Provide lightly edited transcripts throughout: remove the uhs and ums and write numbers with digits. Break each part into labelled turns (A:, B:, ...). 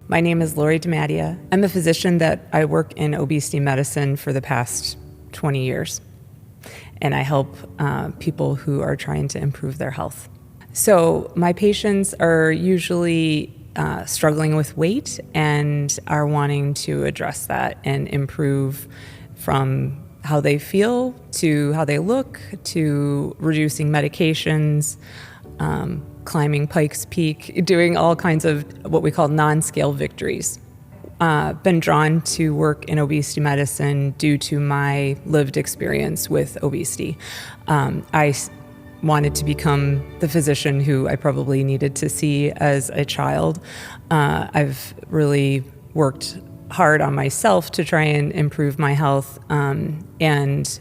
A: My name is Lori DiMattia. I'm a physician that I work in obesity medicine for the past 20 years, and I help people who are trying to improve their health. So my patients are usually struggling with weight and are wanting to address that and improve from how they feel to how they look to reducing medications, climbing Pikes Peak, doing all kinds of what we call non-scale victories. Been drawn to work in obesity medicine due to my lived experience with obesity. I wanted to become the physician who I probably needed to see as a child. I've really worked hard on myself to try and improve my health. And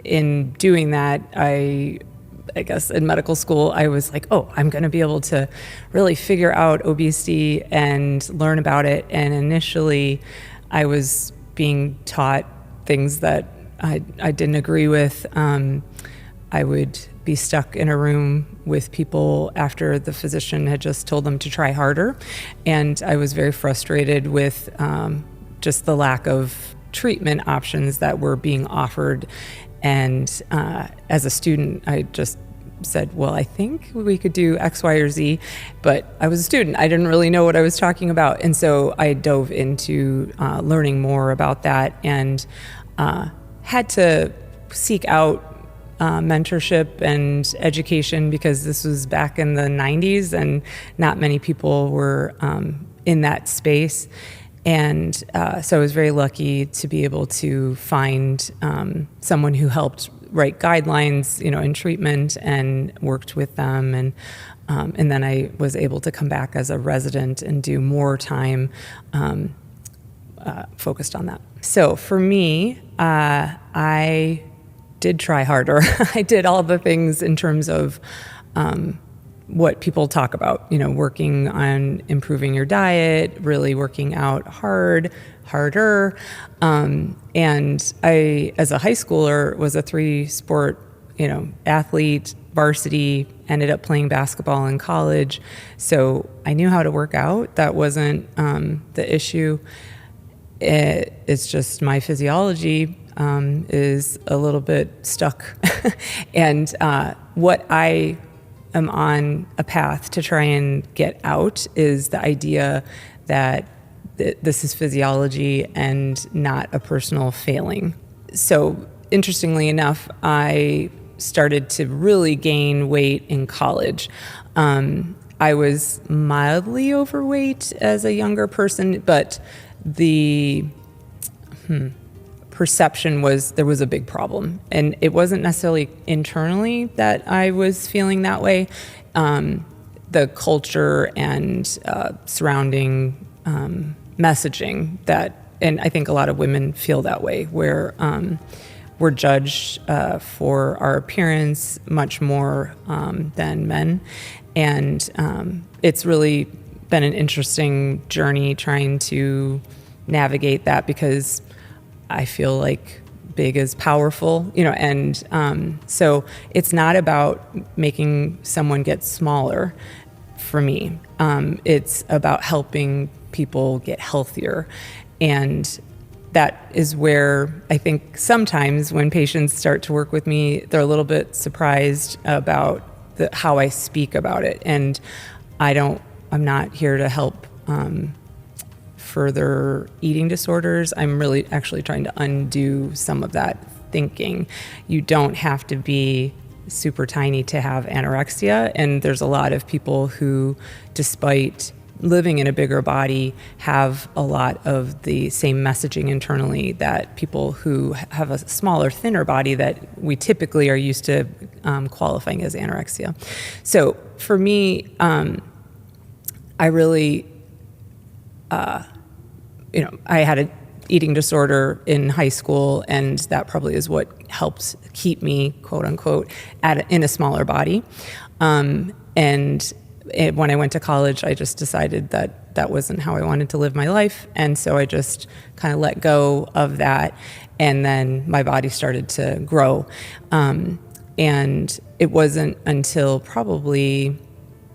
A: in doing that, I guess in medical school, I was like, oh, I'm going to be able to really figure out obesity and learn about it. And initially, I was being taught things that I didn't agree with. I would be stuck in a room with people after the physician had just told them to try harder. And I was very frustrated with just the lack of treatment options that were being offered. And as a student, I just said, well, I think we could do X, Y, or Z. But I was a student. I didn't really know what I was talking about. And so I dove into learning more about that and had to seek out mentorship and education because this was back in the 90s and not many people were in that space. And so I was very lucky to be able to find someone who helped write guidelines, in treatment and worked with them. And then I was able to come back as a resident and do more time focused on that. So for me, I did try harder. I did all the things in terms of what people talk about, working on improving your diet, really working out harder. And I, as a high schooler, was a 3-sport, athlete, varsity, ended up playing basketball in college. So I knew how to work out. That wasn't the issue. It's just my physiology is a little bit stuck. And what I am on a path to try and get out is the idea that this is physiology and not a personal failing. So interestingly enough, I started to really gain weight in college. I was mildly overweight as a younger person, but the perception was there was a big problem. And it wasn't necessarily internally that I was feeling that way. The culture and surrounding messaging and I think a lot of women feel that way, where we're judged for our appearance much more than men. And it's really been an interesting journey trying to navigate that because I feel like big is powerful, and so it's not about making someone get smaller for me. It's about helping people get healthier. And that is where I think sometimes when patients start to work with me, they're a little bit surprised about how I speak about it. And I'm not here to help further eating disorders. I'm really actually trying to undo some of that thinking. You don't have to be super tiny to have anorexia, and there's a lot of people who, despite living in a bigger body, have a lot of the same messaging internally that people who have a smaller, thinner body that we typically are used to qualifying as anorexia. So for me, I really I had an eating disorder in high school, and that probably is what helped keep me, quote unquote, in a smaller body. And when I went to college, I just decided that wasn't how I wanted to live my life. And so I just kind of let go of that. And then my body started to grow. And it wasn't until probably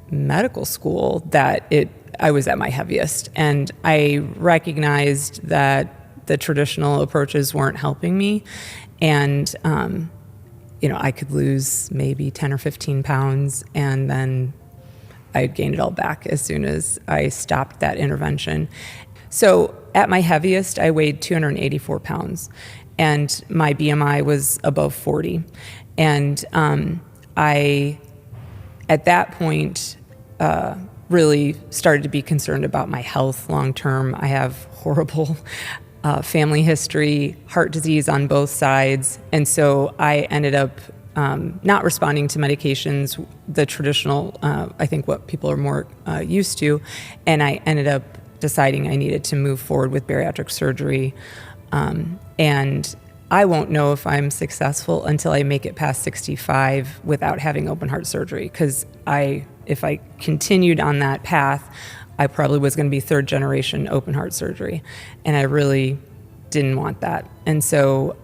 A: medical school that I was at my heaviest. And I recognized that the traditional approaches weren't helping me. And, I could lose maybe 10 or 15 pounds, and then I'd gain it all back as soon as I stopped that intervention. So at my heaviest, I weighed 284 pounds, and my BMI was above 40. And I, at that point, really started to be concerned about my health long term. I have horrible family history, heart disease on both sides. And so I ended up not responding to medications, the traditional, I think what people are more used to. And I ended up deciding I needed to move forward with bariatric surgery. And I won't know if I'm successful until I make it past 65 without having open heart surgery. Because if I continued on that path, I probably was going to be third generation open heart surgery. And I really didn't want that. And so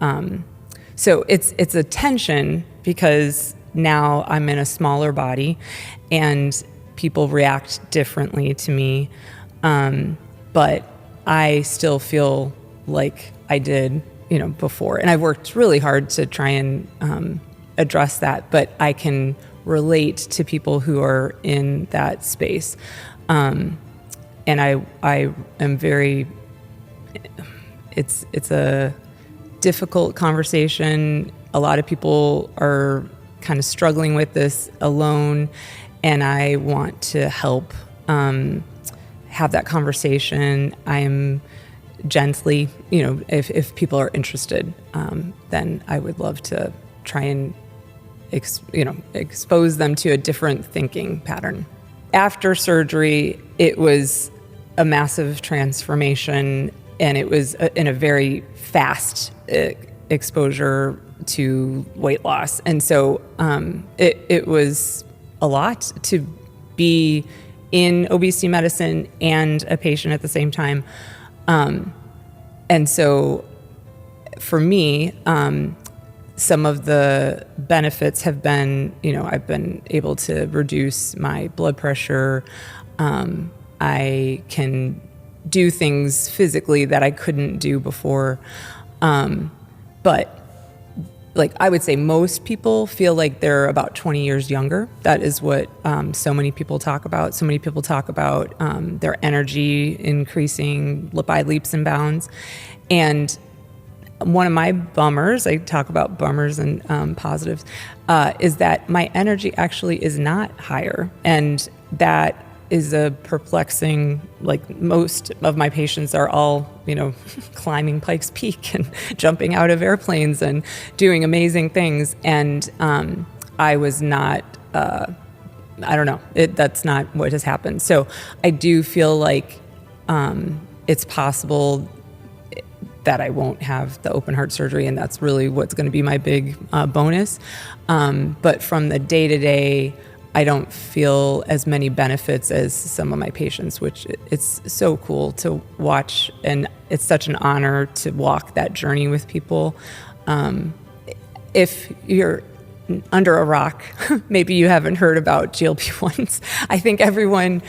A: it's a tension, because now I'm in a smaller body and people react differently to me. But I still feel like I did, before. And I've worked really hard to try and address that, but I can relate to people who are in that space. And I am very, it's a difficult conversation. A lot of people are kind of struggling with this alone, and I want to help have that conversation. I'm gently, if people are interested, then I would love to try and expose them to a different thinking pattern. After surgery, it was a massive transformation, and it was in a very fast exposure to weight loss. And so it was a lot to be in obesity medicine and a patient at the same time. And so for me, some of the benefits have been, I've been able to reduce my blood pressure. I can do things physically that I couldn't do before. But I would say most people feel like they're about 20 years younger. That is what so many people talk about. So many people talk about their energy increasing by leaps and bounds. And one of my bummers, I talk about bummers and positives, is that my energy actually is not higher. And that is a perplexing, most of my patients are all, climbing Pikes Peak and jumping out of airplanes and doing amazing things. And I was not, I don't know, that's not what has happened. So I do feel like it's possible that I won't have the open heart surgery, and that's really what's going to be my big bonus. But from the day-to-day, I don't feel as many benefits as some of my patients, which it's so cool to watch, and it's such an honor to walk that journey with people. If you're under a rock, maybe you haven't heard about GLP-1s. I think everyone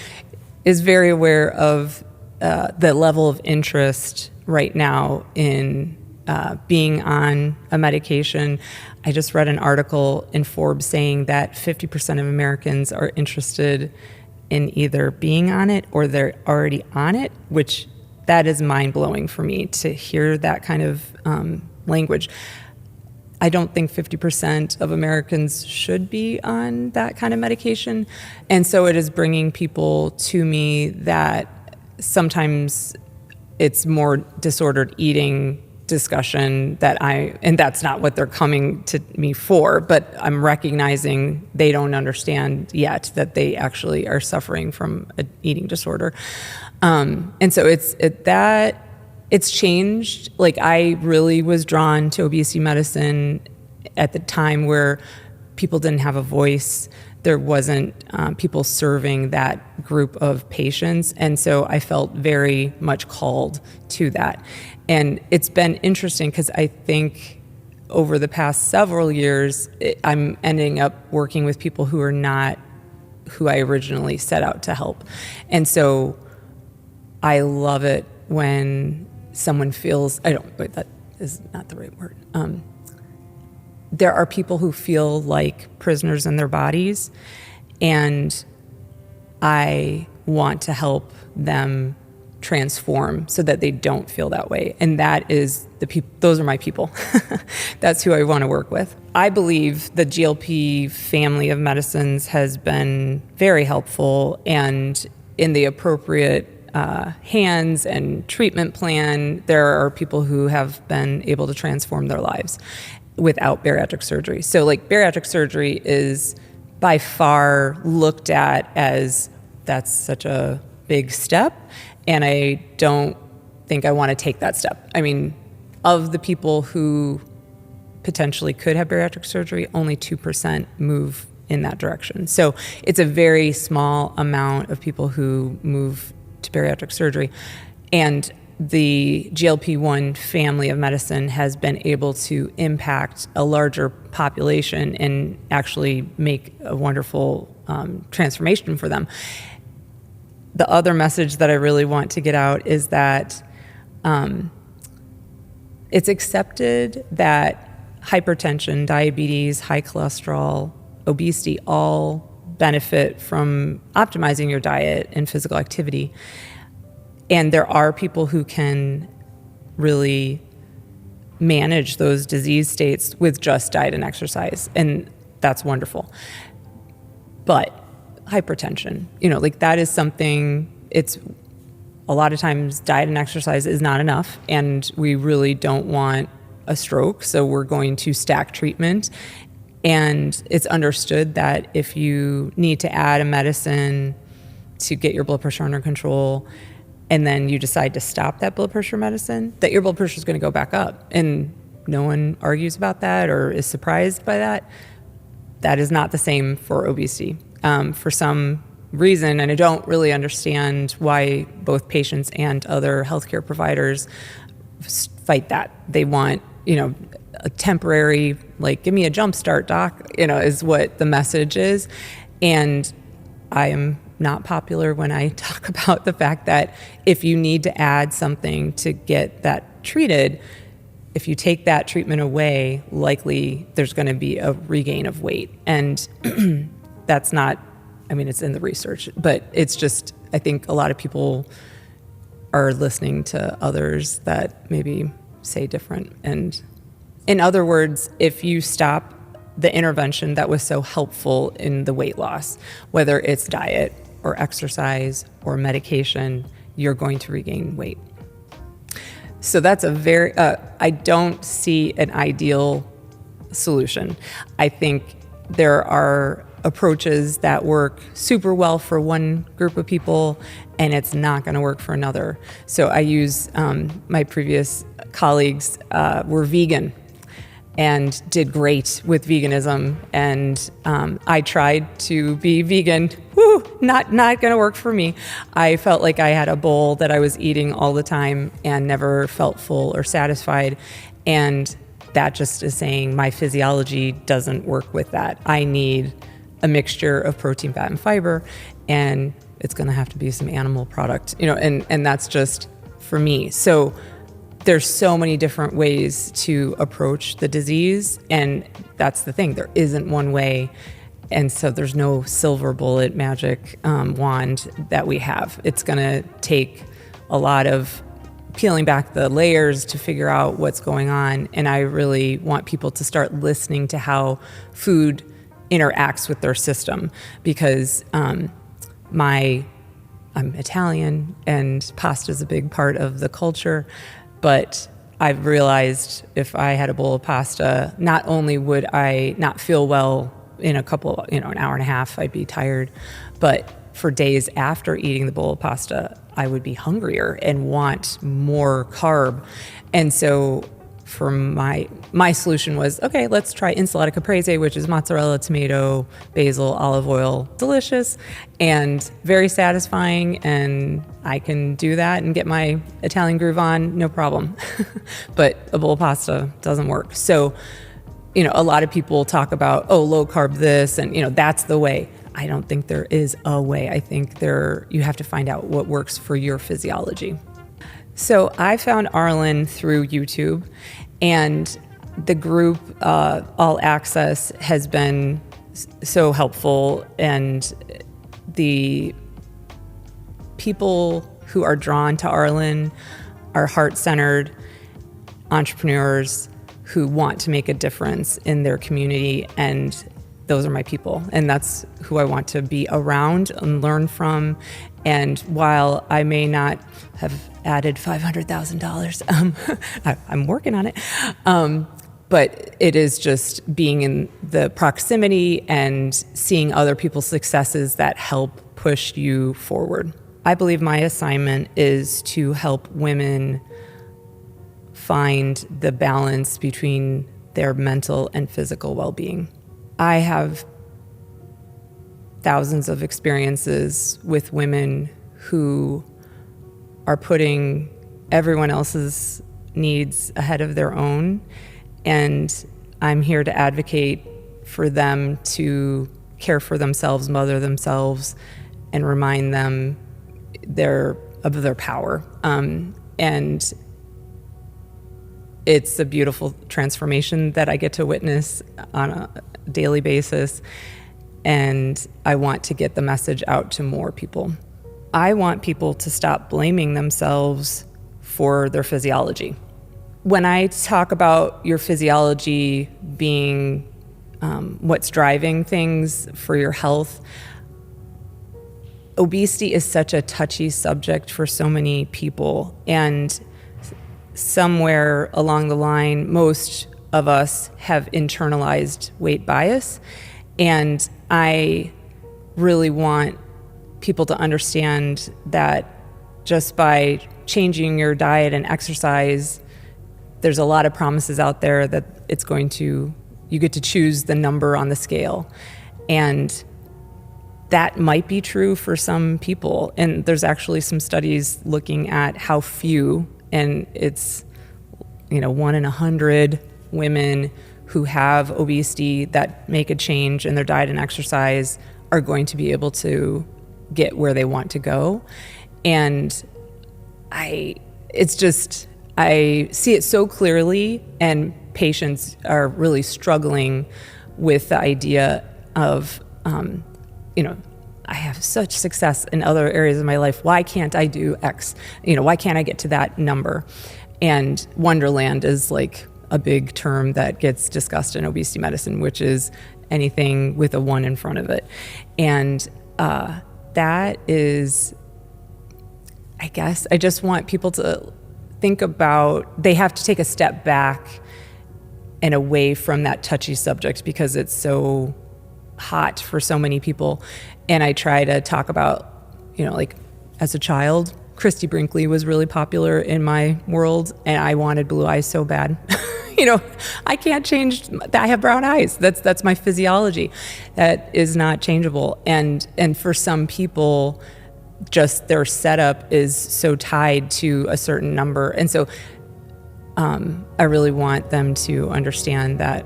A: is very aware of the level of interest right now in being on a medication. I just read an article in Forbes saying that 50% of Americans are interested in either being on it or they're already on it, which that is mind-blowing for me to hear that kind of language. I don't think 50% of Americans should be on that kind of medication. And so it is bringing people to me that sometimes it's more disordered eating discussion and that's not what they're coming to me for, but I'm recognizing they don't understand yet that they actually are suffering from an eating disorder. And so it's changed. I really was drawn to obesity medicine at the time where people didn't have a voice. There wasn't people serving that group of patients. And so I felt very much called to that. And it's been interesting because I think over the past several years, I'm ending up working with people who are not who I originally set out to help. And so I love it when someone feels, that is not the right word. There are people who feel like prisoners in their bodies, and I want to help them transform so that they don't feel that way. And that is those are my people. That's who I want to work with. I believe the GLP family of medicines has been very helpful, and in the appropriate hands and treatment plan, there are people who have been able to transform their lives without bariatric surgery. So like bariatric surgery is by far looked at as that's such a big step, and I don't think I want to take that step. I mean, of the people who potentially could have bariatric surgery, only 2% move in that direction. So it's a very small amount of people who move to bariatric surgery. And the GLP-1 family of medicine has been able to impact a larger population and actually make a wonderful transformation for them. The other message that I really want to get out is that it's accepted that hypertension, diabetes, high cholesterol, obesity all benefit from optimizing your diet and physical activity. And there are people who can really manage those disease states with just diet and exercise, and that's wonderful. But hypertension, like that is something, it's a lot of times diet and exercise is not enough, and we really don't want a stroke, so we're going to stack treatment. And it's understood that if you need to add a medicine to get your blood pressure under control, and then you decide to stop that blood pressure medicine, that your blood pressure is going to go back up. And no one argues about that or is surprised by that. That is not the same for obesity. For some reason, and I don't really understand why both patients and other healthcare providers fight that. They want, a temporary, give me a jump start, doc, is what the message is. And I am not popular when I talk about the fact that if you need to add something to get that treated, if you take that treatment away, likely there's going to be a regain of weight. And that's not, it's in the research, but it's just, I think a lot of people are listening to others that maybe say different. And in other words, if you stop the intervention that was so helpful in the weight loss, whether it's diet or exercise or medication, you're going to regain weight. So that's a very, I don't see an ideal solution. I think there are approaches that work super well for one group of people, and it's not going to work for another. So I use, my previous colleagues were vegan and did great with veganism. And I tried to be vegan. Not going to work for me. I felt like I had a bowl that I was eating all the time and never felt full or satisfied. And that just is saying my physiology doesn't work with that. I need a mixture of protein, fat, and fiber, and it's going to have to be some animal product, and that's just for me. So there's so many different ways to approach the disease, and that's the thing. There isn't one way, and so there's no silver bullet magic wand that we have. It's going to take a lot of peeling back the layers to figure out what's going on, and I really want people to start listening to how food interacts with their system, because I'm Italian and pasta is a big part of the culture. But I've realized if I had a bowl of pasta, not only would I not feel well in an hour and a half, I'd be tired, but for days after eating the bowl of pasta, I would be hungrier and want more carb. And so for my solution was, okay, let's try insalata caprese, which is mozzarella, tomato, basil, olive oil, delicious and very satisfying. And I can do that and get my Italian groove on, no problem. But a bowl of pasta doesn't work. So, a lot of people talk about, low carb this, and, that's the way. I don't think there is a way. I think you have to find out what works for your physiology. So I found Arlen through YouTube, and the group All Access has been so helpful, and the people who are drawn to Arlen are heart-centered entrepreneurs who want to make a difference in their community, and those are my people, and that's who I want to be around and learn from. And while I may not have added $500,000, I'm working on it, but it is just being in the proximity and seeing other people's successes that help push you forward. I believe my assignment is to help women find the balance between their mental and physical well-being. I have thousands of experiences with women who are putting everyone else's needs ahead of their own, and I'm here to advocate for them to care for themselves, mother themselves, and remind them of their power. And it's a beautiful transformation that I get to witness on a daily basis, and I want to get the message out to more people. I want people to stop blaming themselves for their physiology. When I talk about your physiology being what's driving things for your health, obesity is such a touchy subject for so many people, and somewhere along the line, most of us have internalized weight bias, and I really want people to understand that just by changing your diet and exercise, there's a lot of promises out there that you get to choose the number on the scale. And that might be true for some people. And there's actually some studies looking at how few, and it's 1 in 100 women who have obesity that make a change in their diet and exercise are going to be able to get where they want to go. And I see it so clearly, and patients are really struggling with the idea of, I have such success in other areas of my life. Why can't I do X? Why can't I get to that number? And Wonderland is like a big term that gets discussed in obesity medicine, which is anything with a 1 in front of it. And that is, I guess, I just want people to think about, they have to take a step back and away from that touchy subject because it's so hot for so many people. And I try to talk about, as a child, Christy Brinkley was really popular in my world, and I wanted blue eyes so bad. I can't change that. I have brown eyes. That's my physiology. That is not changeable. And for some people, just their setup is so tied to a certain number. And so I really want them to understand that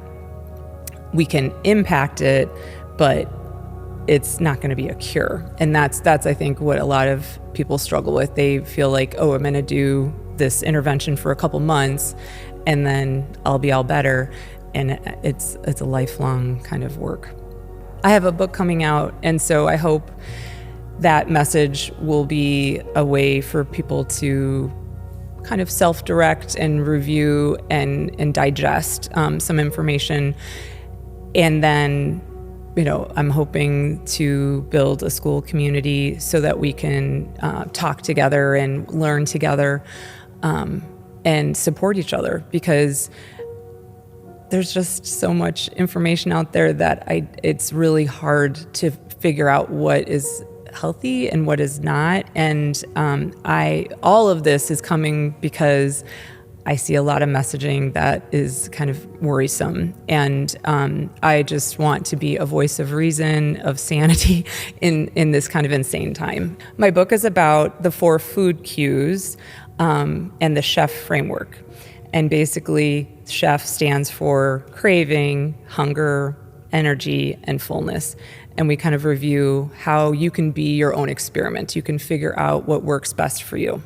A: we can impact it, but it's not going to be a cure. And that's I think what a lot of people struggle with. They feel like, oh, I'm going to do this intervention for a couple months and then I'll be all better. And it's a lifelong kind of work. I have a book coming out, and so I hope that message will be a way for people to kind of self-direct and review and digest some information. And then, I'm hoping to build a school community so that we can talk together and learn together and support each other, because there's just so much information out there that it's really hard to figure out what is healthy and what is not. And all of this is coming because I see a lot of messaging that is kind of worrisome. And I just want to be a voice of reason, of sanity in this kind of insane time. My book is about the 4 food cues and the CHEF framework. And basically, CHEF stands for craving, hunger, energy, and fullness. and we kind of review how you can be your own experiment. You can figure out what works best for you.